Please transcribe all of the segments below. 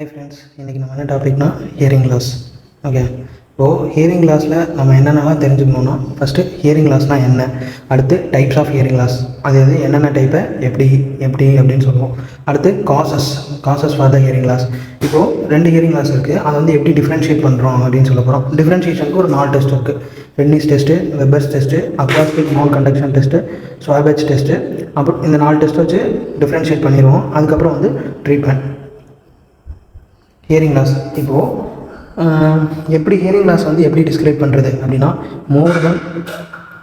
Hi friends, இன்றைக்கி நம்ம என்ன டாபிக்னா ஹியரிங் லாஸ். ஓகே, இப்போது ஹியரிங் லாஸில் நம்ம என்னென்னலாம் தெரிஞ்சுக்கணுன்னா, ஃபஸ்ட்டு ஹியரிங் லாஸ்னால் என்ன, அடுத்து டைப்ஸ் ஆஃப் ஹியரிங் லாஸ், அது என்னென்ன டைப்பை எப்படி அப்படின்னு சொல்லுவோம். அடுத்து causes for the hearing loss. இப்போது 2 ஹியரிங் லாஸ் இருக்குது, அதை எப்படி டிஃப்ரென்ஷியேட் பண்ணுறோம் அப்படின்னு சொல்ல போகிறோம். டிஃப்ரென்ஷியேஷனுக்கு ஒரு 4 டெஸ்ட் இருக்குது. Rinne's test, Weber's test, acoustic மோல் கண்டக்ஷன் டெஸ்ட்டு, ஸ்வாபேஜ் டெஸ்ட்டு. அப்புறம் இந்த 4 டெஸ்ட் வச்சு டிஃப்ரென்ஷியேட் பண்ணிடுவோம். அதுக்கப்புறம் ட்ரீட்மெண்ட். ஹியரிங் லாஸ் இப்போது எப்படி ஹியரிங் லாஸ் எப்படி டிஸ்கிரைப் பண்ணுறது அப்படின்னா, மோர் தென்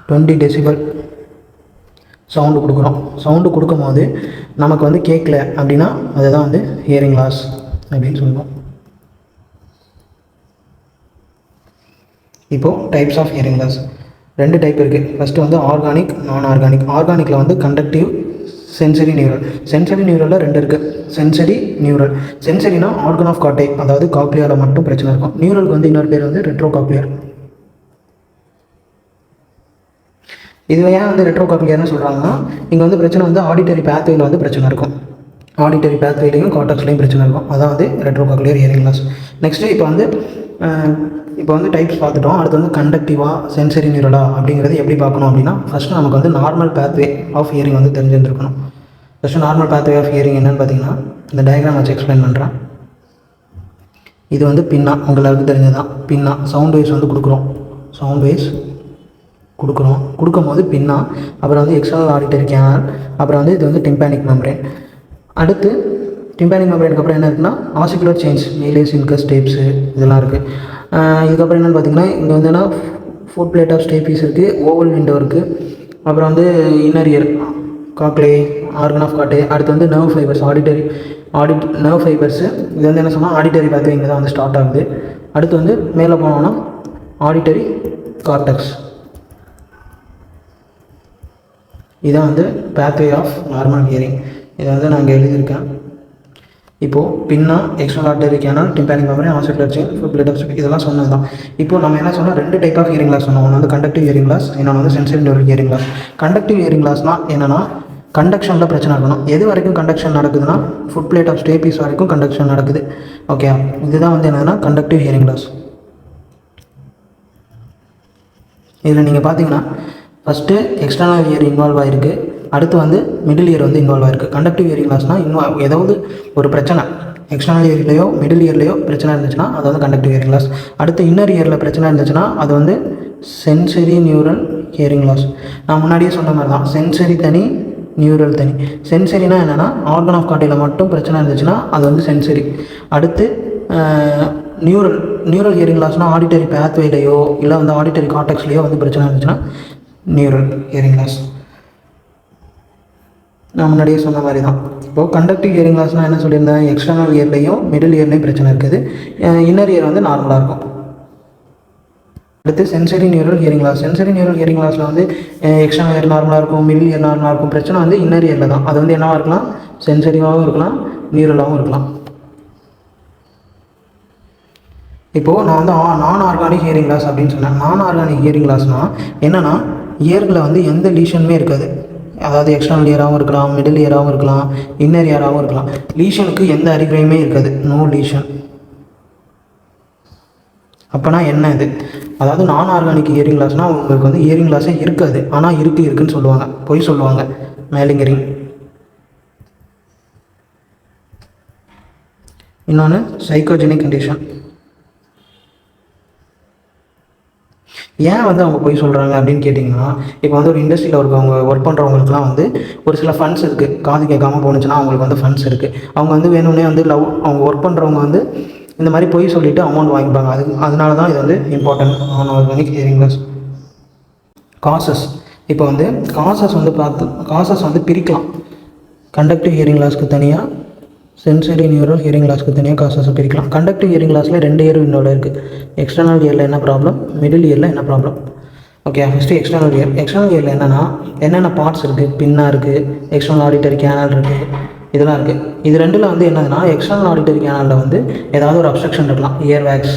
20 டெசிபல் சவுண்டு கொடுக்கும் போது நமக்கு கேட்கல அப்படின்னா அதுதான் ஹியரிங் லாஸ் அப்படின்னு சொல்லுவோம். இப்போது types of hearing loss 2 type இருக்குது. First organic, non organic. ஆர்கானிக்கில் கண்டக்டிவ், சென்சரி நியூரல். சென்சரி நியூரலில் 2 இருக்குது. சென்சரினா ஆர்கன் ஆஃப் காட்டை, அதாவது காக்லியாவில் மட்டும் பிரச்சனை இருக்கும். நியூரலுக்கு இன்னொரு பேர் ரெட்ரோ காக்லியர். இது ஏன் ரெட்ரோ காக்லியர்னு சொல்கிறாங்கன்னா, இங்கே பிரச்சனை ஆடிட்டரி பேத்வேயில் பிரச்சனை இருக்கும். ஆடிட்டரி பேத்வேலையும் கார்டெக்ஸ்லையும் பிரச்சனை இருக்கும். அதான் retro cochlear hearing loss. Next இப்போ டைப்ஸ் பார்த்துட்டோம். அடுத்து கண்டக்டிவா, சென்சரி நியூரலா அப்படிங்கிறது எப்படி பார்க்கணும் அப்படின்னா, ஃபஸ்ட்டு நமக்கு நார்மல் பேத்வே ஆஃப் ஹியரிங் தெரிஞ்சிருந்துருக்கணும். First normal pathway of hearing என்னென்னு பார்த்தீங்கன்னா, இந்த டயக்ராம் வச்சு எக்ஸ்பிளைன் பண்ணுறேன். இது பின்னா, உங்களுக்கு தெரிஞ்சதான் பின்னா. சவுண்ட் வேவ்ஸ் கொடுக்கும் போது பின்னா. அப்புறம் எக்ஸ்டர்னல் ஆடிட்டரி கேனல். அப்புறம் இது டிம்பேனிக் மெம்பரேன். அடுத்து டிம்பேனிக் மெம்பரேனுக்கு அப்புறம் என்ன இருக்குன்னா, ஆசிகுலர் செயின்ஸ், மீலியஸ், இன்கஸ், டேப்ஸு இதெல்லாம் இருக்குது. இதுக்கப்புறம் என்னென்னு பார்த்தீங்கன்னா, இங்கே ஃபுட் பிளேட் ஆஃப் ஸ்டேபீஸ் இருக்குது, ஓவல் விண்டோ இருக்குது. அப்புறம் இன்னர் இயர், காக்லே, ஆர்கன் ஆஃப் காட்டே. அடுத்து நர்வ் ஃபைபர்ஸ், நர்வ் ஃபைபர்ஸு. இது என்ன சொன்னால் ஆடிட்டரி பேத்வே இங்கே தான் ஸ்டார்ட் ஆகுது. அடுத்து மேலே போனோம்னா ஆடிட்டரி கார்டெக்ஸ். இதான் பேத்வே ஆஃப் நார்மல் ஹியரிங். இதை நான் இங்கே எழுதியிருக்கேன். இப்போது பின்னா, external auditory canal, tympanic membrane, ossicular chain, footplate of stapes இதெல்லாம் சொன்னது தான். இப்போ நம்ம என்ன சொன்னால் 2 டைப் ஆஃப் ஹியரிங் லாஸ் சொன்னோம். ஒன்று கண்டக்டிவ் ஹியரிங் லாஸ், இன்னொன்று sensory neural hearing loss. Conductive hearing லாஸ்னால் என்னென்னா, கண்டக்ஷனில் பிரச்சனை இருக்கணும். எது வரைக்கும் கண்டக்ஷன் நடக்குதுன்னா, ஃபுட் பிளேட் ஆஃப் ஸ்டேபீஸ் வரைக்கும் கண்டக்ஷன் நடக்குது. ஓகே, இதுதான் என்னதுன்னா கண்டக்டிவ் ஹியரிங் லாஸ். இதில் நீங்கள் பார்த்தீங்கன்னா, ஃபஸ்ட்டு எக்ஸ்டர்னல் இயர் இன்வால்வ் ஆகிருக்கு. அடுத்து மிடில் இயர் இன்வால்வ் ஆகிருக்கு. கண்டக்டிவ் ஹியரிங் லாஸ்னால் ஏதாவது ஒரு பிரச்சனை எக்ஸ்டர்னல் இயர்லையோ மிடில் இயர்லையோ பிரச்சனை இருந்துச்சுன்னா அது கண்டக்டிவ் ஹியரிங் லாஸ். அடுத்து இன்னர் இயரில் பிரச்சனை இருந்துச்சுன்னா அது சென்சரி நியூரல் ஹியரிங் லாஸ். நான் முன்னாடியே சொன்ன மாதிரி தான், சென்சரி தனி, நியூரல் தனி. சென்சரினா என்னென்னா, ஆர்கன் ஆஃப் காட்டையில் மட்டும் பிரச்சனை இருந்துச்சுன்னா அது சென்சரி. அடுத்து நியூரல் ஹியரிங் லாஸ்னால் ஆடிட்டரி பேத்வேலையோ இல்லை ஆடிட்டரி கார்டெக்ஸ்லையோ பிரச்சனை இருந்துச்சுன்னா நியூரல் ஹியரிங் லாஸ். நான் முன்னாடியே சொன்ன மாதிரி தான். இப்போது கண்டக்டிவ் ஹியரிங் லாஸ்னால் என்ன சொல்லியிருந்தேன், எக்ஸ்டர்னல் இயர்லையும் மிடில் இயர்லையும் பிரச்சனை இருக்குது. இன்னர் இயர் நார்மலாக இருக்கும். அடுத்து sensory neural hearing loss. Sensory neural hearing லாஸில் எக்ஸ்டர்னல் இயர் நார்மலாக இருக்கும், மிடில் இயர் நார்மலாக இருக்கும். பிரச்சனை இன்னர் இயரில் தான். அது என்னவாக இருக்கலாம், சென்சரியாகவும் இருக்கலாம், நியூரலாகவும் இருக்கலாம். இப்போது நான் நான் ஆர்கானிக் ஹியரிங் லாஸ் அப்படின்னு சொன்னேன். நான் ஆர்கானிக் ஹியரிங் லாஸ்னால் என்னென்னா, இயர்களில் எந்த லீஷனுமே இருக்காது. அதாவது எக்ஸ்டர்னல் இயராகவும் இருக்கலாம், மிடில் இயராகவும் இருக்கலாம், இன்னர் இயராகவும் இருக்கலாம். லீஷனுக்கு எந்த அறிகுறியுமே இருக்காது, நோ லீஷன். அப்போனா என்ன இது, அதாவது நான் ஆர்கானிக் ஹியரிங் லாஸ்னால் உங்களுக்கு ஹியரிங் லாஸே இருக்காது, ஆனால் இருக்குன்னு சொல்லுவாங்க, பொய் சொல்லுவாங்க, மேலிங்கரிங். இன்னொன்று சைக்கோஜெனிக் கண்டிஷன். ஏன் அவங்க போய் சொல்கிறாங்க அப்படின்னு கேட்டிங்கன்னா, இப்போ ஒரு இண்டஸ்ட்ரியில் இருக்கவங்க ஒர்க் பண்ணுறவங்களுக்குலாம் ஒரு சில ஃபண்ட்ஸ் இருக்குது. காது கேட்காமல் போணுச்சுன்னா அவங்களுக்கு ஃபண்ட்ஸ் இருக்குது. அவங்க வேணும்னே அவங்க ஒர்க் பண்ணுறவங்க இந்த மாதிரி போய் சொல்லிவிட்டு அமௌண்ட் வாங்கிப்பாங்க. அதனால தான் இது இம்பார்ட்டன்ட் நான் ஆர்கானிக் ஹியரிங் லாஸ். காசஸ். இப்போ காசஸ் பிரிக்கலாம். கண்டக்டிவ் ஹியரிங் லாஸ்க்கு தனியாக, சென்சரி நியூரல் ஹியரிங் லாஸ்க்கு தனியாக காசஸை பிரிக்கலாம். கண்டக்டிவ் ஹியரிங் லாஸில் 2 இயர் விண்டோவில் இருக்குது. எக்ஸ்டர்னல் இயரில் என்ன ப்ராப்ளம், மிடில் இயரில் என்ன ப்ராப்ளம். ஓகே, ஃபஸ்ட்டு எக்ஸ்டர்னல் இயரில் என்னென்ன பார்ட்ஸ் இருக்குது, பின்னா இருக்குது, எக்ஸ்டர்னல் ஆடிட்டரி கேனல் இருக்குது, இதெல்லாம் இருக்குது. இது 2ல் என்னதுன்னா, எக்ஸ்டர்னல் ஆடிட்டரி கேனலில் ஏதாவது ஒரு அப்ஸ்ட்ரக்ஷன் இருக்கலாம், இயர் வேக்ஸ்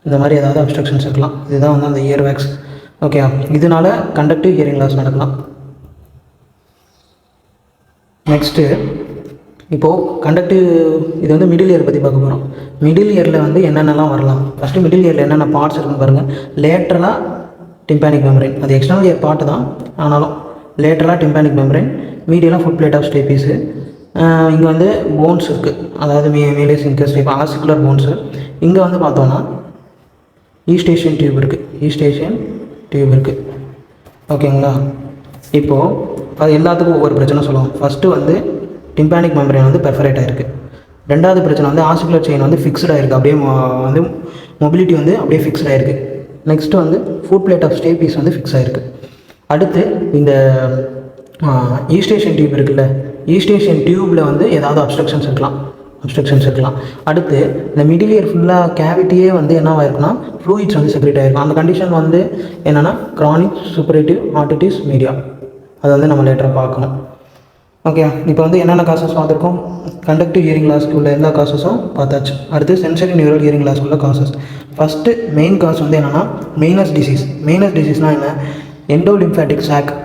இந்த மாதிரி ஏதாவது அப்ஸ்ட்ரக்ஷன்ஸ் இருக்கலாம். இதுதான் அந்த இயர் வேக்ஸ். ஓகே, இதனால கண்டக்டிவ் ஹியரிங் லாஸ் நடக்கலாம். நெக்ஸ்ட்டு இப்போது கண்டக்டிவ் இது வந்து மிடில் இயர் பற்றி பார்க்க போகிறோம். மிடில் இயரில் வந்து என்னென்னலாம் வரலாம். ஃபஸ்ட்டு மிடில் இயரில் என்னென்ன பார்ட்ஸ் இருக்குன்னு பாருங்கள். லேட்ரலாக டிம்பானிக் மெம்பரேன், அது எக்ஸ்டர்னல் இயர் பார்ட்டு தான், ஆனாலும் லேட்ரலாக டிம்பானிக் மெம்பரேன், மீடியலாக ஃபுட் பிளேட் ஆஃப் ஸ்டேபீஸு. இங்கே வந்து போன்ஸ் இருக்குது, அதாவது மீடியஸ் இன்கஸ் டைப் ஆசிகுலர் போன்ஸு. இங்கே வந்து பார்த்தோன்னா ஈஸ்டேஷியன் டியூப் இருக்குது, ஈஸ்டேஷியன் டியூப் இருக்குது. ஓகேங்களா. இப்போது அது எல்லாத்துக்கும் ஒவ்வொரு பிரச்சனை சொல்லுவோம். ஃபஸ்ட்டு வந்து டிம்பானிக் மெம்பரேன் வந்து பெர்ஃபரேட் ஆகிருக்கு. ரெண்டாவது பிரச்சனை வந்து ஆசிகுலர் செயின் வந்து ஃபிக்ஸ்டாக இருக்குது, அப்படியே வந்து மொபிலிட்டி வந்து அப்படியே ஃபிக்ஸ்டாக இருக்குது. நெக்ஸ்ட்டு வந்து ஃபுட் பிளேட் ஆஃப் ஸ்டேபீஸ் வந்து ஃபிக்ஸ் ஆகிருக்கு. அடுத்து இந்த ஈஸ்டேஷன் டியூப் இருக்குல்ல, ஈஸ்டேஷன் டியூப்பில் வந்து ஏதாவது அப்ஸ்ட்ரக்ஷன்ஸ் இருக்கலாம். அடுத்து இந்த மிடில் இயர் ஃபுல்லாக கேவிட்டியே வந்து என்னவாக இருக்குன்னா ஃப்ளூயிட்ஸ் வந்து செக்ரேட் ஆகிருக்கும். அந்த கண்டிஷன் வந்து என்னென்னா க்ரானிக் சூப்பரேட்டிவ் ஆர்டிட்டிஸ் மீடியா, அதை வந்து நம்ம லேட்டராக பார்க்கணும். ஓகே, இப்போ வந்து என்னென்ன காசஸ் பார்த்துருக்கோம். கண்டக்டிவ் ஹியரிங் லாஸ்க்கு உள்ள எல்லா காசஸும் பார்த்தாச்சு. அடுத்து சென்சரி நியூரல் ஹியரிங் லாஸ்க்கு உள்ள காசஸ். ஃபஸ்ட்டு மெயின் காஸ் வந்து என்னென்னா மெயினஸ் டிசீஸ்னால் என்ன, எண்டோலிம்ஃபேட்டிக் சாக்கோ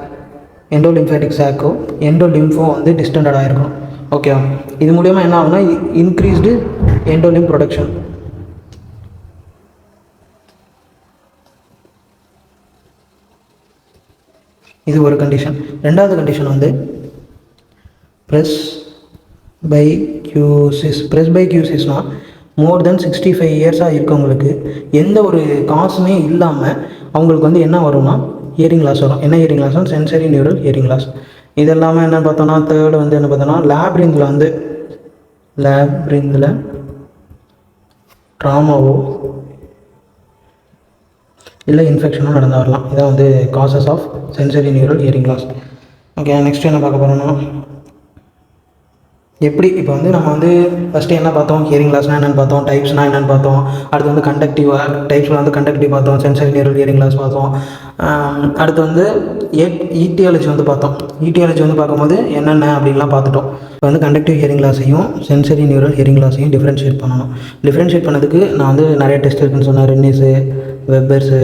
எண்டோலிம்ஃபோ வந்து டிஸ்டண்டட் ஆகிருக்கும். ஓகே, இது மூலமா என்ன ஆகுனா இன்க்ரீஸ்டு எண்டோலிம் ப்ரொடக்ஷன். இது ஒரு கண்டிஷன். ரெண்டாவது கண்டிஷன் வந்து ப்ரெஸ்பைக்யூசிஸ்னால் மோர் தென் 65 இயர்ஸாக இருக்கவங்களுக்கு எந்த ஒரு காசுமே இல்லாமல் அவங்களுக்கு வந்து என்ன வரும்னா ஹியரிங் லாஸ் வரும். என்ன ஹியரிங் லாஸ்னால் சென்சரி நியூரல் ஹியரிங் லாஸ். இது எல்லாமே என்னென்னு பார்த்தோன்னா தேர்டு வந்து என்ன பார்த்தோன்னா லேப்ரிங்கில் ட்ராமாவோ இல்லை இன்ஃபெக்ஷனோ நடந்து வரலாம். இதான் வந்து causes of sensory neural hearing loss. Okay, next என்ன பார்க்க போகிறோம்னா எப்படி இப்போ வந்து நம்ம வந்து ஃபஸ்ட்டு என்ன பார்த்தோம், ஹியரிங் லாஸ்னால் என்னென்னு பார்த்தோம், டைப்ஸ்னால் என்னென்னு பார்த்தோம். அடுத்து வந்து டைப்ஸில் வந்து கண்டக்டிவ் பார்த்தோம், சென்சரி நியூரல் ஹியரிங் லாஸ் பார்த்தோம். அடுத்து வந்து ஈட்டியாலஜி வந்து பார்த்தோம். ஈட்டியாலஜி வந்து பார்க்கும்போது என்னென்ன அப்படின்லாம் பார்த்துட்டோம். இப்போ வந்து கண்டக்டிவ் ஹியரிங் லாஸையும் சென்சரி நியூரல் ஹியரிங் லாஸையும் டிஃப்ரென்ஷியேட் பண்ணணும். டிஃப்ரென்ஷியேட் பண்ணதுக்கு நான் வந்து நிறைய டெஸ்ட் இருக்குன்னு சொன்னேன். Rinne's, Weber's,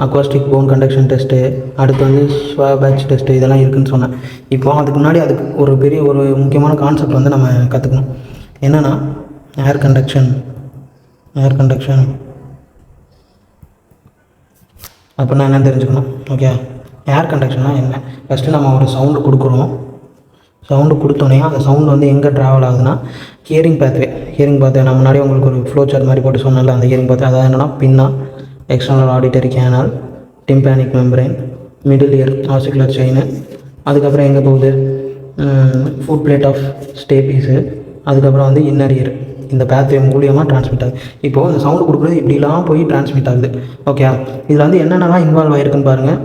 acoustic bone conduction test, அடுத்து வந்து ஸ்வாபேட்ச் டெஸ்ட்டு, இதெல்லாம் இருக்குதுன்னு சொன்னேன். இப்போ அதுக்கு முன்னாடி அதுக்கு ஒரு முக்கியமான கான்செப்ட் வந்து நம்ம கற்றுக்கணும். என்னென்னா ஏர் கண்டக்ஷன் அப்படின்னா என்னென்னு தெரிஞ்சுக்கணும். ஓகே, ஏர் கண்டக்ஷன்னா என்ன. ஃபஸ்ட்டு நம்ம ஒரு சவுண்டு கொடுத்தோன்னே அந்த சவுண்டு வந்து எங்கே ட்ராவல் ஆகுதுன்னா ஹியரிங் பாத்வே நான் முன்னாடி உங்களுக்கு ஒரு ஃப்ளோ சார்ட் மாதிரி போட்டு சொன்னல, அந்த ஹியரிங் பாத்வே அதாவது என்னென்னா பின்னா, external auditory canal, tympanic membrane, middle ear, ossicular chain, அதுக்கப்புறம் எங்கே போகுது ஃபுட் பிளேட் ஆஃப் ஸ்டேபீஸு, அதுக்கப்புறம் வந்து இன்னர் இயர். இந்த பேத்வே மூலியமாக ட்ரான்ஸ்மிட் ஆகுது. இப்போது இந்த சவுண்டு கொடுக்குறது இப்படிலாம் போய் ட்ரான்ஸ்மிட் ஆகுது. ஓகே, இதில் வந்து என்னென்னலாம் இன்வால்வ் ஆகிருக்குன்னு பாருங்கள்.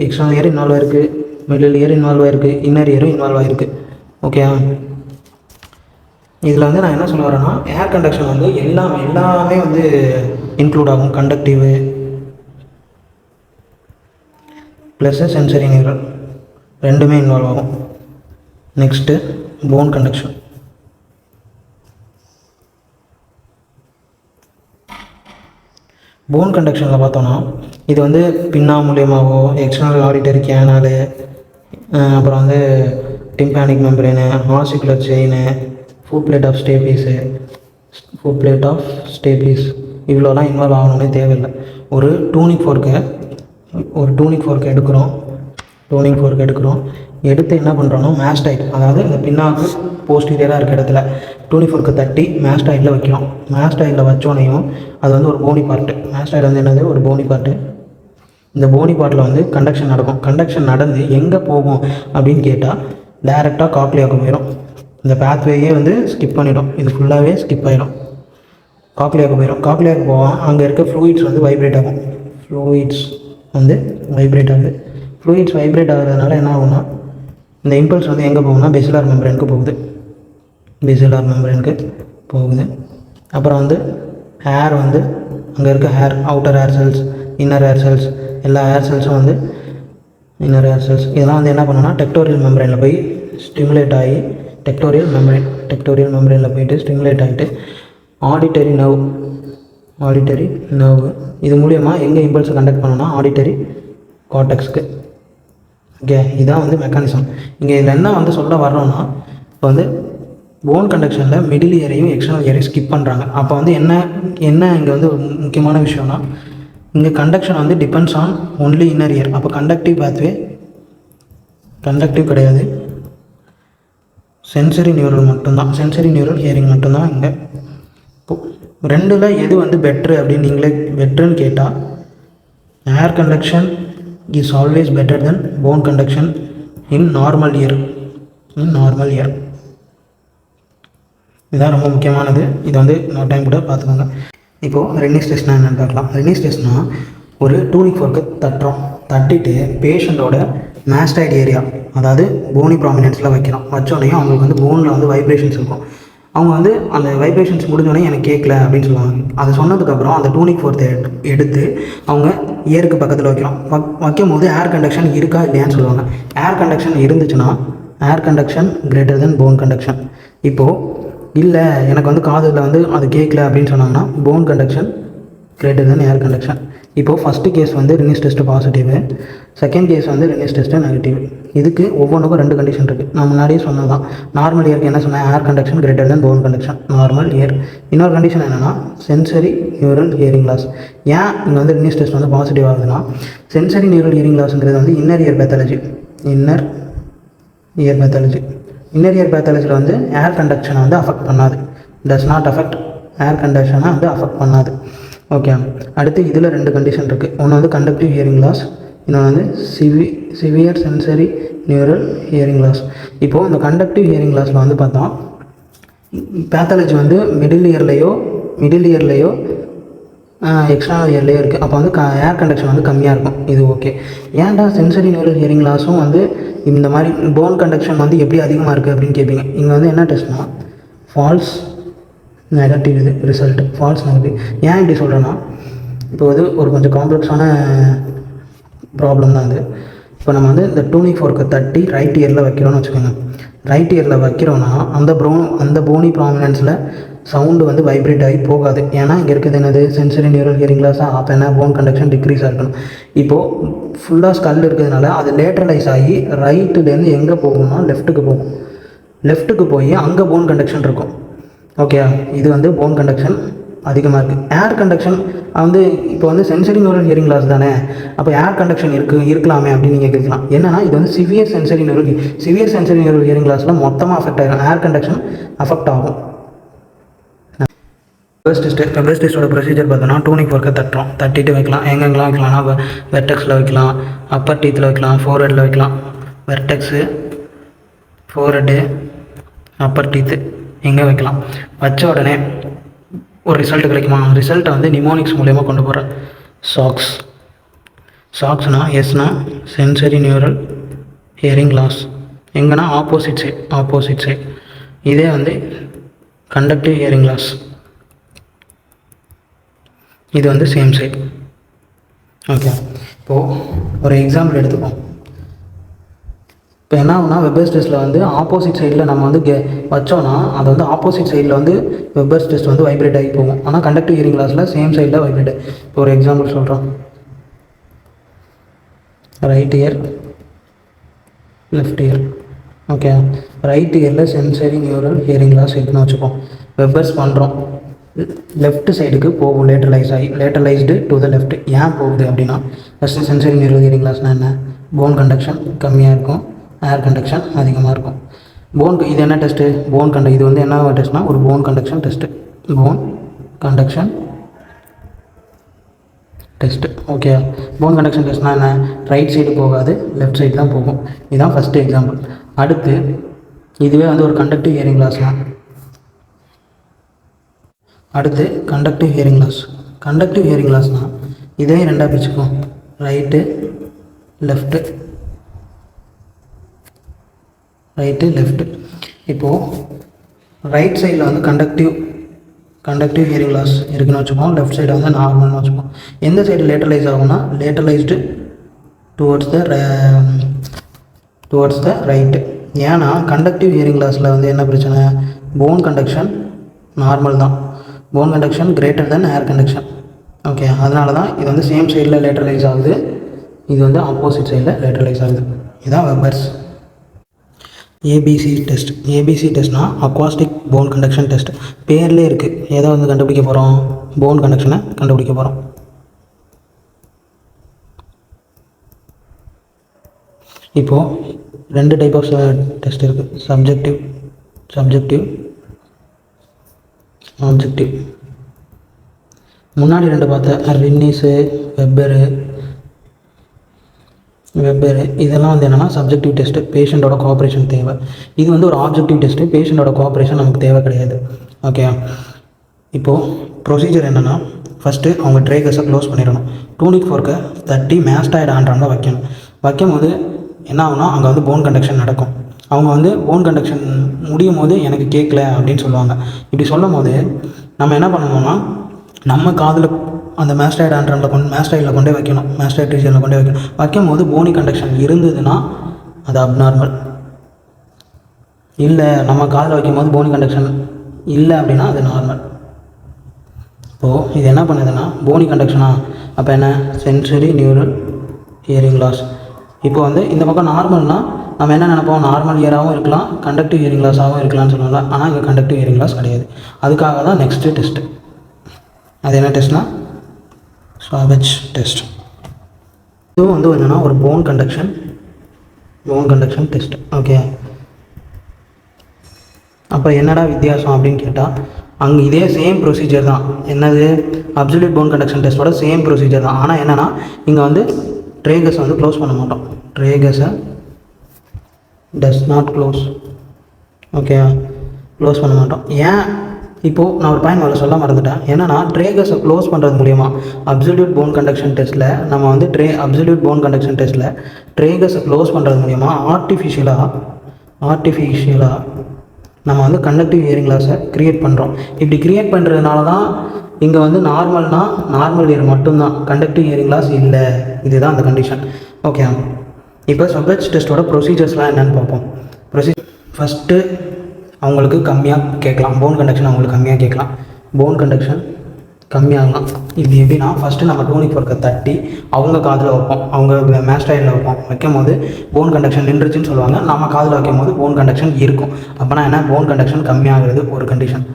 எக்ஸ்டர்னல் இயர் இன்வால்வ் ஆகிருக்கு, மிடில் இயர் இன்வால்வ் ஆகிருக்கு, இன்னர் இயரும் இன்வால்வ் ஆகிருக்கு. ஓகே, இதில் வந்து நான் என்ன சொல்ல வரேன்னா ஏர் கண்டக்ஷன் வந்து எல்லாமே வந்து இன்க்ளூட் ஆகும். கண்டக்டிவ் ப்ளஸ் சென்சரி நியூரல் ரெண்டுமே இன்வால்வ் ஆகும். Next phone conduction. போன் கண்டக்ஷனில் பார்த்தோன்னா இது வந்து பின்னா மூலியமாகவோ, எக்ஸ்டர்னல் ஆடிட்டரி கேனாலு, அப்புறம் வந்து tympanic membrane, ossicular chain, footplate of stapes இவ்வளோலாம் இன்வால்வ் ஆகணுன்னே தேவையில்லை. ஒரு டூனிக் ஃபோர்க்கை எடுக்கிறோம். எடுத்து என்ன பண்ணுறோன்னா மேஸ்டைட், அதாவது இந்த பின்னாக்கு போஸ்டீரியராக இருக்க இடத்துல டூனிக் ஃபோர்க்கை தட்டி மேஸ்டைட்டில் வைக்கிறோம். மேஸ்டைட்டில் வச்சோனையும் அது வந்து ஒரு போனி பார்ட்டு. மேஸ்டைட் வந்து என்னது, ஒரு போனி பார்ட்டு. இந்த போனி பார்ட்டில் வந்து கண்டக்ஷன் நடக்கும். கண்டக்ஷன் நடந்து எங்கே போகும் அப்படின்னு கேட்டால் டைரெக்டாக காக்லியாவுக்கு போயிடும். இந்த பேத்வேயே வந்து ஸ்கிப் பண்ணிடும். இது ஃபுல்லாகவே ஸ்கிப் ஆகிடும். காக்லியாவுக்கு போவோம். அங்கே இருக்க ஃப்ளூயிட்ஸ் வந்து வைப்ரேட் ஆகும். ஃப்ளூயிட்ஸ் வைப்ரேட் ஆகிறதுனால என்ன ஆகும்னா இந்த இம்பல்ஸ் வந்து எங்கே போகும்னா பெசிலார் மெம்பரேனுக்கு போகுது. அப்புறம் வந்து ஹேர் வந்து அங்கே இருக்க outer hair cells, inner hair cells, எல்லா ஹேர் செல்ஸும் வந்து இதெல்லாம் வந்து என்ன பண்ணுன்னா டெக்டோரியல் மெம்பரேனில் போய் ஸ்டிமுலேட் ஆகி டெக்டோரியல் மெம்பரேனில் போயிட்டு ஸ்டிமுலேட் ஆகிட்டு ஆடிட்டரி நர்வ் இது மூலியமாக எங்கே இம்பல்ஸை கண்டக்ட் பண்ணோன்னா ஆடிட்டரி கார்டெக்ஸ்க்கு. ஓகே, இதுதான் வந்து மெக்கானிசம். இங்கே இதில் என்ன வந்து சொல்ல வர்றோன்னா இப்போ வந்து போன் கண்டக்ஷனில் மிடில் இயரையும் எக்ஸ்டர்னல் இயரையும் ஸ்கிப் பண்ணுறாங்க. அப்போ வந்து என்ன இங்கே வந்து ஒரு முக்கியமான விஷயம்னா, இங்கே கண்டக்ஷன் வந்து depends on only inner year. அப்போ கண்டக்டிவ் பாத்வே கண்டக்டிவ் கிடையாது, சென்சரி நியூரல் மட்டும்தான், சென்சரி நியூரல் ஹியரிங் மட்டும்தான் இங்கே. ரெண்டில் எது வந்து பெட்ரு அப்படின்னு நீங்களே பெட்ருன்னு கேட்டால், air conduction is always better than bone conduction in normal ear. இதுதான் ரொம்ப முக்கியமானது. இதை வந்து இன்னொரு டைம் கூட பார்த்துக்கோங்க. இப்போது ரெனிஸ் டெஸ்ட்னா என்னென்னு பார்க்கலாம். ரெனிஸ் டெஸ்ட்னால் ஒரு டூனிக் ஃபோர்க்கு தட்டிட்டு பேஷண்ட்டோட மாஸ்டாய்டு ஏரியா, அதாவது போனி ப்ராமினன்ஸில் வைக்கிறோம். வச்சோடனே அவங்களுக்கு வந்து போனில் வந்து வைப்ரேஷன்ஸ் இருக்கும். அவங்க வந்து அந்த வைப்ரேஷன்ஸ் முடிஞ்சோடனே எனக்கு கேட்கல அப்படின்னு சொல்லுவாங்க. அதை சொன்னதுக்கப்புறம் அந்த டூனிக் ஃபோர்த்தை எடுத்து அவங்க இயருக்கு பக்கத்தில் வைக்கிறோம். வைக்கும் போது ஏர் கண்டக்ஷன் இருக்கா இல்லையான்னு சொல்லுவாங்க. ஏர் கண்டக்ஷன் இருந்துச்சுன்னா air conduction greater than bone conduction. இப்போது இல்லை எனக்கு வந்து காதில் வந்து அது கேட்கல அப்படின்னு சொன்னாங்கன்னா bone conduction greater than air conduction. இப்போது ஃபஸ்ட்டு கேஸ் வந்து Rinne's test positive, second case வந்து ரெனிஸ் டெஸ்ட்டு நெகட்டிவ். இதுக்கு ஒவ்வொன்றுக்கும் 2 கண்டிஷன் இருக்குது. நான் முன்னாடியே சொன்னது தான். நார்மல் இயருக்கு என்ன சொன்னேன், air conduction greater than bone conduction, normal ear. இன்னொரு கண்டிஷன் என்னென்னா சென்சரி நியூரல் ஹியரிங் லாஸ். ஏன் இங்கே வந்து ரெனிஸ் டெஸ்ட் வந்து பாசிட்டிவ் ஆகுதுன்னா, சென்சரி நியூரல் ஹியரிங் லாஸ்ங்கிறது வந்து inner ear pathology. Inner ear பேத்தாலஜியில் வந்து ஏர் கண்டக்ஷனை வந்து அஃபெக்ட் பண்ணாது. டஸ் நாட் அஃபெக்ட் ஏர் கண்டக்ஷனை வந்து அஃபெக்ட் பண்ணாது. ஓகே. அடுத்து இதில் 2 கண்டிஷன் இருக்குது. ஒன்று வந்து கண்டக்டிவ் ஹியரிங் லாஸ், இன்னொன்று வந்து severe sensory neural hearing loss. இப்போது இந்த கண்டக்டிவ் ஹியரிங் லாஸில் வந்து பார்த்தா பேத்தாலஜி வந்து மிடில் இயர்லேயோ எக்ஸ்டர்னல் இயர்லேயோ இருக்குது. அப்போ வந்து ஏர் கண்டக்ஷன் வந்து கம்மியாக இருக்கும். இது ஓகே. ஏன்டா சென்சரி நியூரல் ஹியரிங் லாஸும் வந்து இந்த மாதிரி போன் கண்டக்ஷன் வந்து எப்படி அதிகமாக இருக்குது அப்படின்னு கேட்பீங்க. இங்கே வந்து என்ன டெஸ்ட்னா ஃபால்ஸ் நெகட்டிவ். இது ரிசல்ட் ஃபால்ஸ் நெகட்டிவ். ஏன் இப்படி சொல்கிறேன்னா, இப்போ வந்து ஒரு கொஞ்சம் காம்ப்ளெக்ஸான ப்ராப்ளம் தான் இது. இப்போ நம்ம வந்து இந்த டூனிக் ஃபோர்க்கை தட்டி ரைட் இயரில் வைக்கிறோன்னு வச்சுக்கோங்க. ரைட் இயரில் வைக்கிறோன்னா அந்த போனி ப்ராமினன்ஸில் சவுண்டு வந்து வைப்ரேட் ஆகி போகாது. ஏன்னா இங்கே இருக்குது என்னது, சென்சரி நியூரல் ஹியரிங் லாஸ். அப்போ என்ன, போன் கண்டக்ஷன் டிக்ரீஸாக இருக்கணும். இப்போது ஃபுல்லாக ஸ்கல் இருக்கிறதுனால அது லேட்டரலைஸ் ஆகி ரைட்டுலேருந்து எங்கே போகும்னா லெஃப்ட்டுக்கு போய் அங்கே போன் கண்டக்ஷன் இருக்கும். ஓகே. இது வந்து போன் கண்டக்ஷன் அதிகமாக இருக்குது. ஏர் கண்டக்ஷன் வந்து இப்போ வந்து சென்சரி நியூரல் ஹியரிங் லாஸ் தானே, அப்போ ஏர் கண்டக்ஷன் இருக்கலாமே அப்படின்னு நீங்கள் கேட்கலாம். என்னன்னா இது வந்து சிவியர் சென்சரி நியூரல் ஹியரிங் லாஸில் மொத்தமாக அஃபெக்ட் ஆகிடும். ஏர் கண்டக்ஷன் அஃபெக்ட் ஆகும். வெபர்ஸ் டெஸ்ட்டோட ப்ரொசீஜர் பார்த்தோன்னா, டூனிக் ஃபோர்க்கை தட்டிட்டு வைக்கலாம். எங்கெங்கெல்லாம் வைக்கலாம்னா வெர்டெக்ஸில் வைக்கலாம், அப்பர் டீத்தில் வைக்கலாம், ஃபோர்ஹெட்டில் வைக்கலாம். வெர்டெக்ஸு, ஃபோர்ஹெட்டு, அப்பர் டீத்து எங்கே வைக்கலாம். வச்ச உடனே ஒரு ரிசல்ட் கிடைக்குமா, ரிசல்ட்டை வந்து நிமோனிக்ஸ் மூலயமா கொண்டு போகிறேன். சாக்ஸ்னா எஸ்னா சென்சரி நியூரல் ஹியரிங் லாஸ். எங்கன்னா ஆப்போசிட் சைட். இதே வந்து கண்டக்டிவ் ஹியரிங் லாஸ், இது வந்து சேம் சைட். ஓகே. இப்போது ஒரு எக்ஸாம்பிள் எடுத்துப்போம். இப்போ என்ன ஆகுனா, வெபர்ஸ் டெஸ்ட்டில் வந்து ஆப்போசிட் சைடில் நம்ம வந்து வச்சோன்னா அது வந்து ஆப்போசிட் சைடில் வந்து வெபர்ஸ் டெஸ்ட் வந்து வைப்ரேட் ஆகி போகும். ஆனால் கண்டக்டிவ் ஹியரிங் லாஸில் சேம் சைடில் வைப்ரேட். இப்போ ஒரு எக்ஸாம்பிள் சொல்கிறோம். Right year, left year. Okay. Right இயரில் சென்சரி நியூரல் ஹியரிங் லாஸ் இருக்குன்னு வச்சுப்போம். வெபர்ஸ் பண்ணுறோம், லெஃப்ட் சைடுக்கு போகும், லேட்டரலைஸ்டு டு த லெஃப்ட். ஏன் போகுது அப்படின்னா, ஃபஸ்ட்டு சென்சரி நியூரல் ஹியரிங் லாஸ்னால் என்ன, போன் கண்டக்ஷன் கம்மியாக இருக்கும், ஏர் கண்டக்ஷன் அதிகமாக இருக்கும். இது என்ன டெஸ்ட்டு, இது வந்து என்ன டெஸ்ட்னா ஒரு bone conduction test. Okay. Bone conduction டெஸ்ட்னால் என்ன, ரைட் சைடு போகாது, லெஃப்ட் சைடு தான் போகும். இதுதான் ஃபஸ்ட்டு எக்ஸாம்பிள். அடுத்து இதுவே வந்து ஒரு கண்டக்டிவ் ஹியரிங் லாஸ்னால், அடுத்து கண்டக்டிவ் ஹியரிங் லாஸ்னால் இதே 2ஆக பிரிச்சுக்கும், ரைட்டு லெஃப்ட்டு. இப்போது ரைட் சைடில் வந்து கண்டக்டிவ் ஹியரிங் லாஸ் இருக்குன்னு வச்சுப்போம். லெஃப்ட் சைடு வந்து நார்மல்னு வச்சுப்போம். எந்த சைடு லேட்டரலைஸ் ஆகும்னா, லேட்டரலைஸ்டு டுவர்ட்ஸ் த ரைட்டு. ஏன்னா கண்டக்டிவ் ஹியரிங் லாஸில் வந்து என்ன பிரச்சனை, போன் கண்டக்ஷன் நார்மல் தான், phone conduction greater than air conduction. Okay. அதனால தான் இது வந்து சேம் சைடில் லேட்டரலைஸ் ஆகுது, இது வந்து ஆப்போசிட் சைடில் லேட்டரலைஸ் ஆகுது. இதுதான் வெபர்ஸ். ABC test. ஏபிசி டெஸ்ட்னா அக்வாஸ்டிக் போன் கண்டக்ஷன் டெஸ்ட். பேர்லேயே இருக்குது. எதை வந்து கண்டுபிடிக்க போகிறோம்? போன் கண்டக்ஷனை கண்டுபிடிக்க போகிறோம். இப்போது 2 டைப் ஆஃப் டெஸ்ட் இருக்குது. Subjective, objective. முன்னாடி 2 பார்த்த ரின்னீஸு, வெப்பரு இதெல்லாம் வந்து என்னென்னா சப்ஜெக்டிவ் டெஸ்ட்டு, பேஷண்ட்டோட கோஆப்ரேஷன் தேவை. இது வந்து ஒரு ஆப்ஜெக்டிவ் டெஸ்ட்டு, பேஷண்ட்டோட கோஆப்ரேஷன் நமக்கு தேவை கிடையாது. ஓகே, இப்போது ப்ரொசீஜர் என்னென்னா, ஃபஸ்ட்டு அவங்க ட்ரேகஸை க்ளோஸ் பண்ணிடணும். டூனிக் ஃபோர்க்கை தட்டி மேஸ்டாய்டு ஆண்ட்ராங்க வைக்கணும். வைக்கும்போது என்ன ஆகுனா அங்கே வந்து போன் கண்டக்ஷன் நடக்கும். அவங்க வந்து போன் கண்டக்ஷன் முடியும் போது எனக்கு கேட்கல அப்படின்னு சொல்லுவாங்க. இப்படி சொல்லும் போது நம்ம என்ன பண்ணணும்னா, நம்ம காதில் அந்த மேஸ்டாய்டில் கொண்டே வைக்கணும். மேஸ்டாய்டு ரீஜனில் கொண்டே வைக்கணும். வைக்கும் போது போனி கண்டக்ஷன் இருந்ததுன்னா அது அப்நார்மல். இல்லை நம்ம காதில் வைக்கும் போது போனி கண்டக்ஷன் இல்லை அப்படின்னா அது நார்மல். இப்போது இது என்ன பண்ணுதுன்னா போனி கண்டக்ஷனா, அப்போ என்ன சென்சரி நியூரல் ஹியரிங் லாஸ். இப்போ வந்து இந்த பக்கம் நார்மல்னால் நம்ம என்ன நினைப்போம், நார்மல் இயராகவும் இருக்கலாம், கண்டக்டிவ் ஹியரிங் லாஸாகவும் இருக்கலாம்னு சொல்லுவாங்க. ஆனால் இங்கே கண்டக்டிவ் ஹியரிங் லாஸ் கிடையாது. அதுக்காக தான் நெக்ஸ்ட்டு டெஸ்ட்டு. அது என்ன டெஸ்ட்னா சாவேஜ் டெஸ்ட். இதுவும் வந்து என்னென்னா ஒரு போன் கண்டக்ஷன் டெஸ்ட். ஓகே, அப்போ என்னடா வித்தியாசம் அப்படின்னு கேட்டால், அங்கே இதே சேம் ப்ரொசீஜர் தான். என்னது, அப்சல்யூட் போன் கண்டக்ஷன் டெஸ்ட்டோட சேம் ப்ரொசீஜர் தான். ஆனால் என்னென்னா இங்கே வந்து ட்ரேகஸை வந்து க்ளோஸ் பண்ண மாட்டோம். ட்ரேகஸை does not close. Okay, close பண்ண மாட்டோம். ஏன்? இப்போது நான் ஒரு பாயிண்ட் சொல்ல மறந்துட்டேன். என்னென்னா ட்ரேகஸை க்ளோஸ் பண்ணுறது மூலிமா அப்சல்யூட் போன் கண்டக்ஷன் டெஸ்ட்டில் நம்ம வந்து அப்சல்யூட் போன் கண்டக்ஷன் டெஸ்ட்டில் ட்ரேகஸை க்ளோஸ் பண்ணுறது மூலிமா ஆர்டிஃபிஷியலாக நம்ம வந்து கண்டக்டிவ் ஹியரிங் லாஸை க்ரியேட் பண்ணுறோம். இப்படி க்ரியேட் பண்ணுறதுனால தான் இங்கே வந்து நார்மல் இயர் மட்டும்தான், கண்டக்டிவ் ஹியரிங் லாஸ் இல்லை. இதுதான் அந்த கண்டிஷன். ஓகே, இப்போ சப்ஜெக்ட் டெஸ்ட்டோட ப்ரொசீஜர்ஸ்லாம் என்னென்னு பார்ப்போம். ஃபஸ்ட்டு அவங்களுக்கு கம்மியாக கேட்கலாம், போன் கண்டக்ஷன் அவங்களுக்கு கம்மியாக கேட்கலாம். போன் கண்டக்ஷன் கம்மியாகலாம். இது எப்படின்னா, ஃபஸ்ட்டு நம்ம டூனிக் ஃபோர்க்கை தட்டி அவங்க காதில் வைப்போம், அவங்க மேஸ்டாய்டில் வைக்கும் போது போன் கண்டக்ஷன் நின்றுச்சுன்னு சொல்லுவாங்க. நம்ம காதில் வைக்கும் போது போன் கண்டக்ஷன் இருக்கும். அப்போனா என்ன, போன் கண்டக்ஷன் கம்மியாகிறது ஒரு கண்டிஷன்.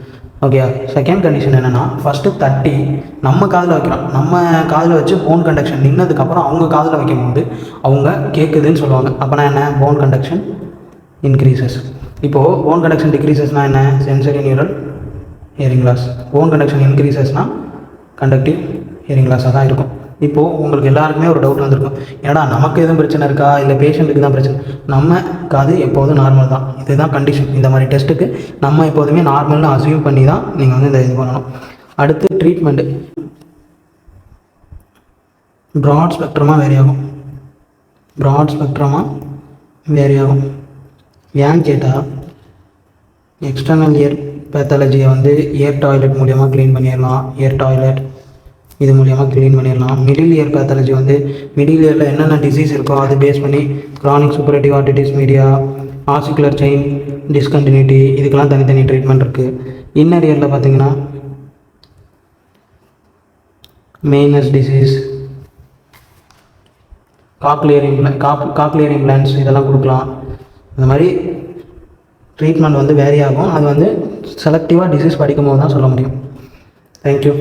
ஓகே, செகண்ட் கண்டிஷன் என்னென்னா, ஃபஸ்ட்டு தட்டி நம்ம காதில் வைக்கிறோம், நம்ம காதில் வச்சு போன் கண்டக்ஷன் நின்னதுக்கப்புறம் அவங்க காதில் வைக்கும் போது அவங்க கேட்குதுன்னு சொல்லுவாங்க. அப்போனா என்ன, போன் கண்டக்ஷன் இன்க்ரீசஸ். இப்போது போன் கண்டக்ஷன் டிக்ரீசஸ்னால் என்ன, sensory neural hearing loss. Bone conduction இன்க்ரீசஸ்னால் கண்டக்டிவ் ஹியரிங் லாஸாக தான் இருக்கும். இப்போது உங்களுக்கு எல்லாருக்குமே ஒரு டவுட் வந்திருக்கும், ஏன்னா நமக்கு எதுவும் பிரச்சனை இருக்கா, இல்லை பேஷண்ட்டுக்கு தான் பிரச்சனை? நம்ம காது எப்போதும் நார்மல் தான். இதுதான் கண்டிஷன். இந்த மாதிரி டெஸ்ட்டுக்கு நம்ம எப்போதுமே நார்மல்னு அசியூம் பண்ணி தான் நீங்கள் வந்து இது பண்ணணும். அடுத்து ட்ரீட்மெண்ட்டு ப்ராட் ஸ்பெக்ட்ரமாக வேரி ஆகும். ஏன்னு கேட்டால், எக்ஸ்டர்னல் இயர் பேத்தாலஜியை வந்து இயர் டாய்லெட் மூலியமாக க்ளீன் பண்ணிடலாம். இது மூலியமாக க்ளீன் பண்ணிடலாம். மிடில் இயர் பேத்தாலஜி வந்து மிடில் இயரில் என்னென்ன டிசீஸ் இருக்கோ அதை பேஸ் பண்ணி chronic superlative ஆர்டிட்டிஸ் media, ஆசிகுலர் chain discontinuity, இதுக்கெல்லாம் தனித்தனி ட்ரீட்மெண்ட் இருக்குது. இன்னர் இயரில் பார்த்திங்கன்னா மெயினஸ் டிசீஸ், காக்லியர் இம்ப்ளான்ஸ் இதெல்லாம் கொடுக்கலாம். இந்த மாதிரி ட்ரீட்மெண்ட் வந்து வேரி ஆகும். அது வந்து செலக்டிவாக டிசீஸ் படிக்கும் போது தான் சொல்ல முடியும். தேங்க்யூ.